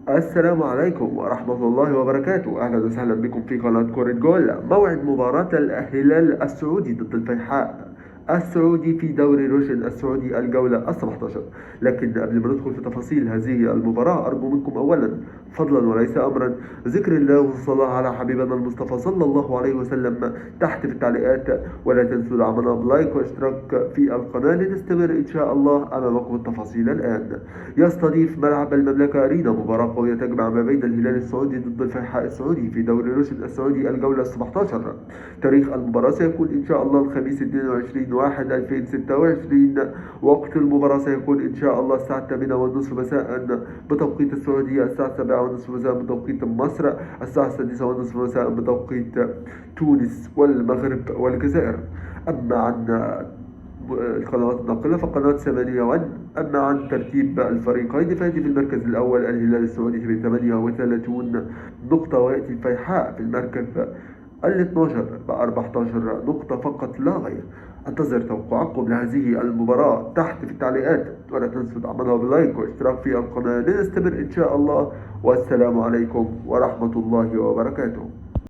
السلام عليكم ورحمة الله وبركاته. أهلا وسهلا بكم في قناة كرة جول. موعد مباراة الهلال السعودي ضد الفيحاء السعودي في دوري روشن السعودي الجولة ال17. لكن قبل ما ندخل في تفاصيل هذه المباراة أرجو منكم أولا فضلا وليس أمرا ذكر الله والصلاة على حبيبنا المصطفى صلى الله عليه وسلم تحت في التعليقات، ولا تنسوا دعمنا بلايك واشتراك في القناة لنستمر إن شاء الله. أمامكم التفاصيل الآن. يستضيف ملعب المملكة أرينا مباراة قوية تجمع ما بين الهلال السعودي ضد الفيحاء السعودي في دوري روشن السعودي الجولة ال17. تاريخ المباراة سيكون إن شاء الله الخميس 22/1/2026. وقت المباراة سيكون إن شاء الله الساعة 8:30 مساء بتوقيت السعودية، الساعة 7:30 مساء بتوقيت مصر، الساعة 6:30 مساء بتوقيت تونس والمغرب والجزائر. أما عن القنوات الناقلة فقناة 8 1. أما عن ترتيب الفريقين فيأتي في المركز الأول الهلال السعودي ب 38 نقطة، ويأتي الفيحاء في المركز ال12 ب 14 نقطة فقط لا غير. انتظر توقعكم لهذه المباراة تحت في التعليقات، ولا تنسوا دعمنا بلايك واشتراك في القناة لنستمر إن شاء الله. والسلام عليكم ورحمة الله وبركاته.